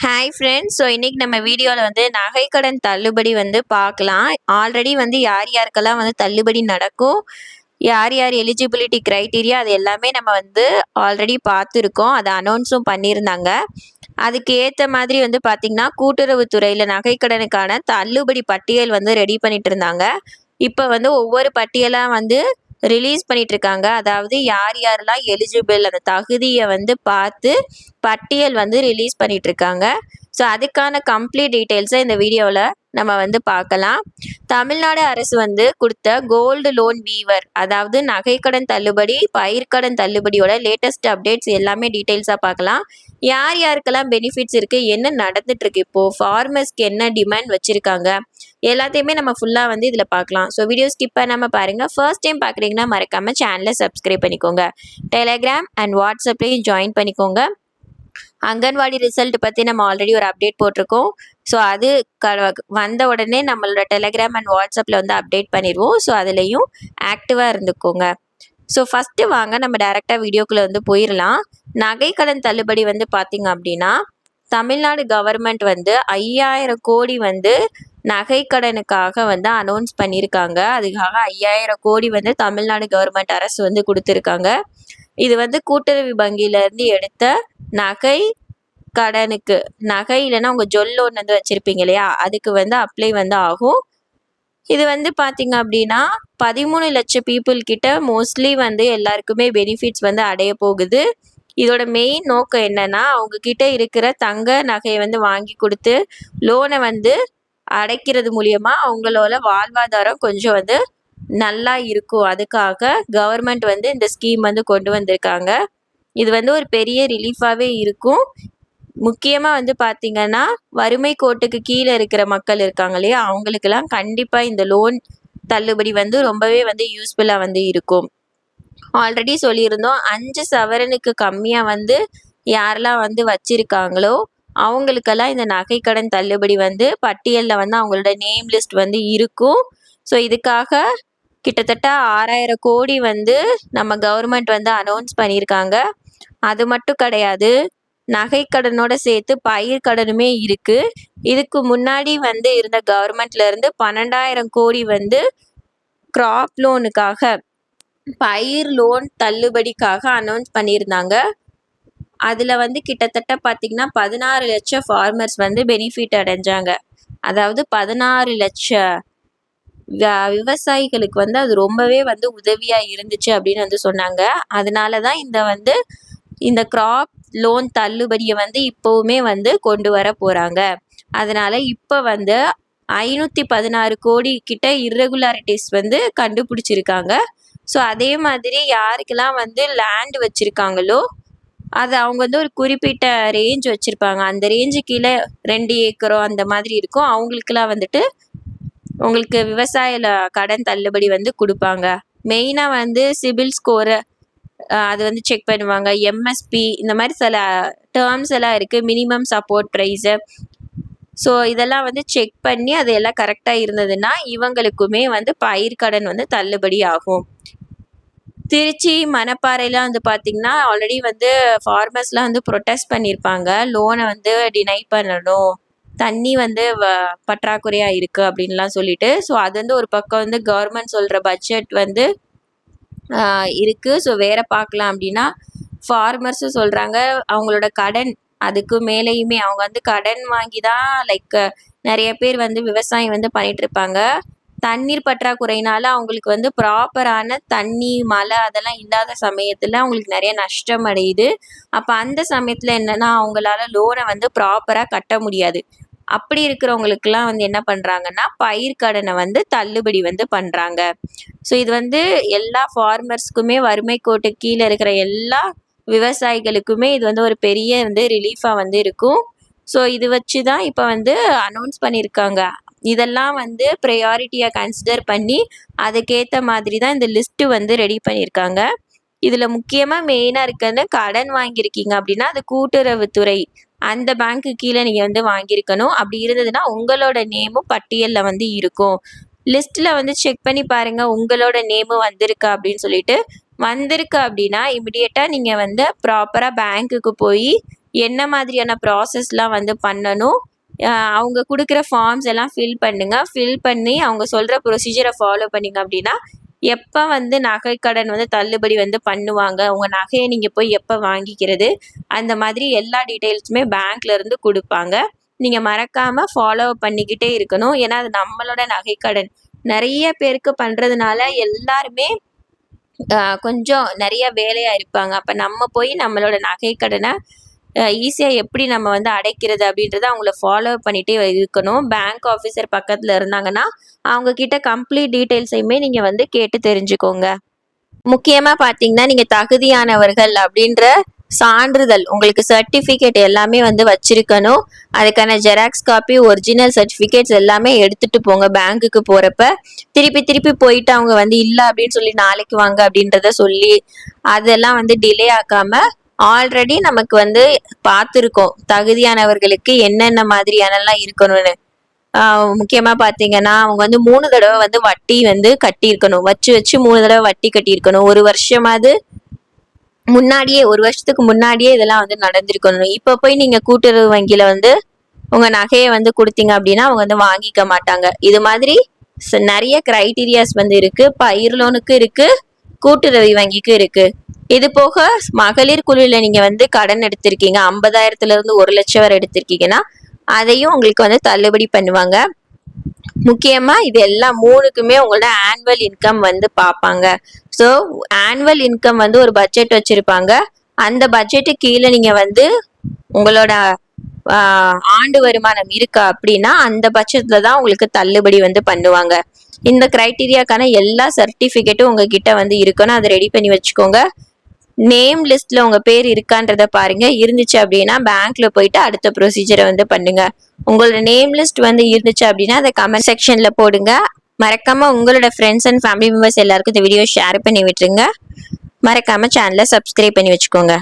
Hi friends. So இன்றைக்கி நம்ம வீடியோவில் வந்து நகைக்கடன் தள்ளுபடி வந்து பார்க்கலாம். ஆல்ரெடி வந்து யார் யாருக்கெல்லாம் வந்து தள்ளுபடி நடக்கும், யார் யார் எலிஜிபிலிட்டி க்ரைட்டீரியா அது எல்லாமே நம்ம வந்து ஆல்ரெடி பார்த்துருக்கோம். அதை அனௌன்ஸும் பண்ணியிருந்தாங்க. அதுக்கு ஏற்ற மாதிரி வந்து பார்த்திங்கன்னா கூட்டுறவுத்துறையில் நகைக்கடனுக்கான தள்ளுபடி பட்டியல் வந்து ரெடி பண்ணிட்டு இருந்தாங்க. இப்போ வந்து ஒவ்வொரு பட்டியலாக வந்து ரிலீஸ் பண்ணிட்டு இருக்காங்க. அதாவது யார் யாரெல்லாம் எலிஜிபிள் அந்த தகுதியை வந்து பார்த்து பட்டியல் வந்து ரிலீஸ் பண்ணிட்டு இருக்காங்க. ஸோ அதுக்கான கம்ப்ளீட் டீட்டெயில்ஸை இந்த வீடியோவில் நம்ம வந்து பார்க்கலாம். தமிழ்நாடு அரசு வந்து கொடுத்த கோல்டு லோன் வீவர், அதாவது நகைக்கடன் தள்ளுபடி, பயிர்க்கடன் தள்ளுபடியோட லேட்டஸ்ட் அப்டேட்ஸ் எல்லாமே டீட்டெயில்ஸாக பார்க்கலாம். யார் யாருக்கெல்லாம் பெனிஃபிட்ஸ் இருக்குது, என்ன நடந்துட்டு இருக்கு, இப்போது ஃபார்மர்ஸ்க்கு என்ன டிமாண்ட் வச்சுருக்காங்க, எல்லாத்தையுமே நம்ம ஃபுல்லாக வந்து இதில் பார்க்கலாம். ஸோ வீடியோ ஸ்கிப் பண்ணாமல் பாருங்கள். ஃபர்ஸ்ட் டைம் பார்க்குறீங்கன்னா மறக்காமல் சேனலை சப்ஸ்கிரைப் பண்ணிக்கோங்க. டெலகிராம் அண்ட் வாட்ஸ்அப்லேயும் ஜாயின் பண்ணிக்கோங்க. அங்கன்வாடி ரிசல்ட் பற்றி நம்ம ஆல்ரெடி ஒரு அப்டேட் போட்டிருக்கோம். ஸோ அது வந்த உடனே நம்மளோட டெலகிராம் அண்ட் வாட்ஸ்அப்பில் வந்து அப்டேட் பண்ணிடுவோம். ஸோ அதுலேயும் ஆக்டிவாக இருந்துக்கோங்க. ஸோ ஃபஸ்ட்டு வாங்க நம்ம டைரெக்டாக வீடியோக்குள்ளே வந்து போயிடலாம். நகைக்கடன் தள்ளுபடி வந்து பார்த்திங்க அப்படின்னா தமிழ்நாடு கவர்மெண்ட் வந்து 5000 கோடி வந்து நகைக்கடனுக்காக வந்து அனௌன்ஸ் பண்ணியிருக்காங்க. அதுக்காக 5000 கோடி வந்து தமிழ்நாடு கவர்மெண்ட் அரசு வந்து கொடுத்துருக்காங்க. இது வந்து கூட்டுறவு வங்கியிலேருந்து எடுத்த நகை கடனுக்கு, நகை இல்லைன்னா உங்கள் ஜொல் லோன் வந்து வச்சுருப்பீங்க இல்லையா, அதுக்கு வந்து அப்ளை வந்து ஆகும். இது வந்து பார்த்திங்க அப்படின்னா 13 லட்சம் பீப்புள் கிட்ட மோஸ்ட்லி வந்து எல்லாருக்குமே பெனிஃபிட்ஸ் வந்து அடைய போகுது. இதோட மெயின் நோக்கம் என்னன்னா, அவங்க கிட்ட இருக்கிற தங்க நகையை வந்து வாங்கி கொடுத்து லோனை வந்து அடைக்கிறது மூலியமா அவங்களோட வாழ்வாதாரம் கொஞ்சம் வந்து நல்லா இருக்கும். அதுக்காக கவர்மெண்ட் வந்து இந்த ஸ்கீம் வந்து கொண்டு வந்திருக்காங்க. இது வந்து ஒரு பெரிய ரிலீஃபாகவே இருக்கும். முக்கியமாக வந்து பார்த்திங்கன்னா வறுமை கோட்டுக்கு கீழே இருக்கிற மக்கள் இருக்காங்க இல்லையா, அவங்களுக்கெல்லாம் கண்டிப்பாக இந்த லோன் தள்ளுபடி வந்து ரொம்பவே வந்து யூஸ்ஃபுல்லாக வந்து இருக்கும். ஆல்ரெடி சொல்லியிருந்தோம், 5 சவரனுக்கு கம்மியாக வந்து யாரெல்லாம் வந்து வச்சுருக்காங்களோ அவங்களுக்கெல்லாம் இந்த நகைக்கடன் தள்ளுபடி வந்து பட்டியலில் வந்து அவங்களோட நேம் லிஸ்ட் வந்து இருக்கும். ஸோ இதுக்காக கிட்டத்தட்ட 6000 கோடி வந்து நம்ம கவர்மெண்ட் வந்து அனௌன்ஸ் பண்ணியிருக்காங்க. அது மட்டும் கிடையாது, நகைக்கடனோட சேர்த்து பயிர்க்கடனுமே இருக்குது. இதுக்கு முன்னாடி வந்து இருந்த கவர்மெண்ட்லேருந்து 12,000 கோடி வந்து கிராப் லோனுக்காக, பயிர் லோன் தள்ளுபடிக்காக அனௌன்ஸ் பண்ணியிருந்தாங்க. அதில் வந்து கிட்டத்தட்ட பார்த்திங்கன்னா 16 லட்சம் ஃபார்மர்ஸ் வந்து பெனிஃபிட் அடைஞ்சாங்க. அதாவது 16 லட்சம் விவசாயிகளுக்கு வந்து அது ரொம்பவே வந்து உதவியாக இருந்துச்சு அப்படின்னு வந்து சொன்னாங்க. அதனால தான் இந்த கிராப் லோன் தள்ளுபடியை வந்து இப்போவுமே வந்து கொண்டு வர போகிறாங்க. அதனால் இப்போ வந்து 516 கோடி கிட்ட இர்ரெகுலாரிட்டிஸ் வந்து கண்டுபிடிச்சிருக்காங்க. ஸோ அதே மாதிரி யாருக்கெல்லாம் வந்து லேண்ட் வச்சுருக்காங்களோ அது அவங்க வந்து ஒரு குறிப்பிட்ட ரேஞ்ச் வச்சுருப்பாங்க. அந்த ரேஞ்சு கீழே 2 ஏக்கரோ அந்த மாதிரி இருக்கும். அவங்களுக்கெல்லாம் வந்துட்டு உங்களுக்கு விவசாய கடன் தள்ளுபடி வந்து கொடுப்பாங்க. மெயினாக வந்து சிபில் ஸ்கோரு அது வந்து செக் பண்ணுவாங்க. எம்எஸ்பி இந்த மாதிரி சில டேர்ம்ஸ் எல்லாம் இருக்குது. Minimum support price. ஸோ இதெல்லாம் வந்து செக் பண்ணி அது எல்லாம் கரெக்டாக இருந்ததுன்னா இவங்களுக்குமே வந்து பயிர்க்கடன் வந்து தள்ளுபடி ஆகும். திருச்சி, மணப்பாறையில் வந்து பார்த்திங்கன்னா ஆல்ரெடி வந்து ஃபார்மர்ஸ்லாம் வந்து ப்ரொட்டஸ்ட் பண்ணியிருப்பாங்க. லோனை வந்து டினை பண்ணணும், தண்ணி வந்து பற்றாக்குறையாக இருக்குது அப்படின்லாம் சொல்லிட்டு. ஸோ அது வந்து ஒரு பக்கம் வந்து கவர்மெண்ட் சொல்கிற பட்ஜெட் வந்து இருக்குது. ஸோ வேறு பார்க்கலாம் அப்படின்னா ஃபார்மர்ஸும் சொல்கிறாங்க அவங்களோட கடன் அதுக்கு மேலேயுமே அவங்க வந்து கடன் வாங்கி தான் நிறைய பேர் வந்து விவசாயம் வந்து பண்ணிகிட்ருப்பாங்க. தண்ணீர் பற்றாக்குறையினால அவங்களுக்கு வந்து ப்ராப்பரான தண்ணி, மழை அதெல்லாம் இல்லாத சமயத்தில் அவங்களுக்கு நிறைய நஷ்டம் அடையுது. அப்போ அந்த சமயத்தில் என்னென்னா அவங்களால லோனை வந்து ப்ராப்பராக கட்ட முடியாது. அப்படி இருக்கிறவங்களுக்கெல்லாம் வந்து என்ன பண்ணுறாங்கன்னா பயிர்க்கடனை வந்து தள்ளுபடி வந்து பண்ணுறாங்க. ஸோ இது வந்து எல்லா ஃபார்மர்ஸ்க்குமே, வறுமை கோட்டு கீழே இருக்கிற எல்லா விவசாயிகளுக்குமே இது வந்து ஒரு பெரிய வந்து ரிலீஃபாக வந்து இருக்கும். ஸோ இது வச்சு தான் இப்போ வந்து அனௌன்ஸ் பண்ணியிருக்காங்க. இதெல்லாம் வந்து ப்ரையாரிட்டியாக கன்சிடர் பண்ணி அதுக்கேற்ற மாதிரி தான் இந்த லிஸ்ட்டு வந்து ரெடி பண்ணியிருக்காங்க. இதில் முக்கியமாக மெயினாக இருக்கிறது, கடன் வாங்கியிருக்கீங்க அப்படின்னா அது கூட்டுறவுத்துறை அந்த பேங்க்கு கீழே நீங்கள் வந்து வாங்கியிருக்கணும். அப்படி இருந்ததுன்னா உங்களோட நேமும் பட்டியலில் வந்து இருக்கும். லிஸ்ட்டில் வந்து செக் பண்ணி பாருங்கள் உங்களோட நேமும் வந்திருக்கா அப்படின்னு சொல்லிட்டு. வந்திருக்கு அப்படின்னா இமிடியேட்டாக நீங்கள் வந்து ப்ராப்பராக பேங்க்குக்கு போய் என்ன மாதிரியான ப்ராசஸ்லாம் வந்து பண்ணணும், அவங்க குடுக்குற ஃபார்ம்ஸ் எல்லாம் ஃபில் பண்ணுங்க. ஃபில் பண்ணி அவங்க சொல்ற ப்ரொசீஜர ஃபாலோ பண்ணீங்க அப்படின்னா, எப்ப வந்து நகைக்கடன் வந்து தள்ளுபடி வந்து பண்ணுவாங்க, உங்க நகைய நீங்க போய் எப்ப வாங்கிக்கிறது, அந்த மாதிரி எல்லா டீட்டெயில்ஸுமே பேங்க்ல இருந்து குடுப்பாங்க. நீங்க மறக்காம ஃபாலோ பண்ணிக்கிட்டே இருக்கணும். ஏன்னா, அது நம்மளோட நகைக்கடன். நெறைய பேருக்கு பண்றதுனால எல்லாருமே கொஞ்சம் நெறைய வேலையா இருப்பாங்க. அப்ப நம்ம போய் நம்மளோட நகைக்கடன ஈஸியா எப்படி நம்ம வந்து அடைக்கிறது அப்படின்றத அவங்கள ஃபாலோ பண்ணிட்டே இருக்கணும். பேங்க் ஆஃபீசர் பக்கத்துல இருந்தாங்கன்னா, அவங்க கிட்ட கம்ப்ளீட் டீட்டெயில்ஸையுமே நீங்க வந்து கேட்டு தெரிஞ்சுக்கோங்க. முக்கியமா பார்த்தீங்கன்னா, நீங்க தகுதியானவர்கள் அப்படின்ற சான்றிதழ், உங்களுக்கு சர்டிஃபிகேட் எல்லாமே வந்து வச்சிருக்கணும். அதுக்கான ஜெராக்ஸ் காப்பி, ஒரிஜினல் சர்டிஃபிகேட்ஸ் எல்லாமே எடுத்துட்டு போங்க பேங்க்குக்கு போறப்ப. திருப்பி திருப்பி போயிட்டு அவங்க வந்து இல்ல அப்படின்னு சொல்லி நாளைக்கு வாங்க அப்படின்றத சொல்லி, அதெல்லாம் வந்து டிலே ஆக்காம ஆல்ரெடி நமக்கு வந்து பார்த்துருக்கோம். தகுதியானவர்களுக்கு என்னென்ன மாதிரியானலாம் இருக்கணும்னு. முக்கியமா பார்த்தீங்கன்னா, அவங்க வந்து 3 தடவ வந்து வட்டி வந்து கட்டியிருக்கணும். வச்சு வச்சு 3 தடவ வட்டி கட்டியிருக்கணும். 1 வருஷமாவது முன்னாடியே 1 வருஷத்துக்கு முன்னாடியே இதெல்லாம் வந்து நடந்திருக்கணும். இப்ப போய் நீங்க கூட்டுறவு வங்கியில வந்து உங்க நகைய வந்து குடுத்தீங்க அப்படின்னா, அவங்க வந்து வாங்கிக்க மாட்டாங்க. இது மாதிரி நெறைய கிரைட்டீரியாஸ் வந்து இருக்கு. பயிர் லோனுக்கு இருக்கு, கூட்டுறவு வங்கிக்கு இருக்கு. இது போக மகளிர் குழுல நீங்க வந்து கடன் எடுத்திருக்கீங்க, 50,000 இருந்து 1,00,000 வரை எடுத்திருக்கீங்கன்னா, அதையும் உங்களுக்கு வந்து தள்ளுபடி பண்ணுவாங்க. முக்கியமா இது எல்லாம் 3க்குமே உங்களோட ஆனுவல் இன்கம் வந்து பார்ப்பாங்க. ஸோ ஆனுவல் இன்கம் வந்து ஒரு பட்ஜெட் வச்சிருப்பாங்க. அந்த பட்ஜெட்டு கீழே நீங்க வந்து உங்களோட ஆண்டு வருமானம் இருக்கா அப்படின்னா அந்த பட்சத்துல தான் உங்களுக்கு தள்ளுபடி வந்து பண்ணுவாங்க. இந்த கிரைட்டீரியாக்கான எல்லா சர்டிஃபிகேட்டும் உங்ககிட்ட வந்து இருக்கணும். அதை ரெடி பண்ணி வச்சுக்கோங்க. நேம் லிஸ்ட்ல உங்க பேர் இருக்கான்றத பாருங்க. இருந்துச்சு அப்படின்னா பேங்க்ல போயிட்டு அடுத்த ப்ரொசீஜரை வந்து பண்ணுங்க. உங்களோட நேம் லிஸ்ட் வந்து இருந்துச்சு அப்படின்னா அதை கமெண்ட் செக்ஷன்ல போடுங்க. மறக்காம உங்களோட ஃப்ரெண்ட்ஸ் அண்ட் ஃபேமிலி மெம்பர்ஸ் எல்லாருக்கும் இந்த வீடியோ ஷேர் பண்ணி விட்டுருங்க. மறக்காம சேனலை சப்ஸ்கிரைப் பண்ணி வச்சுக்கோங்க.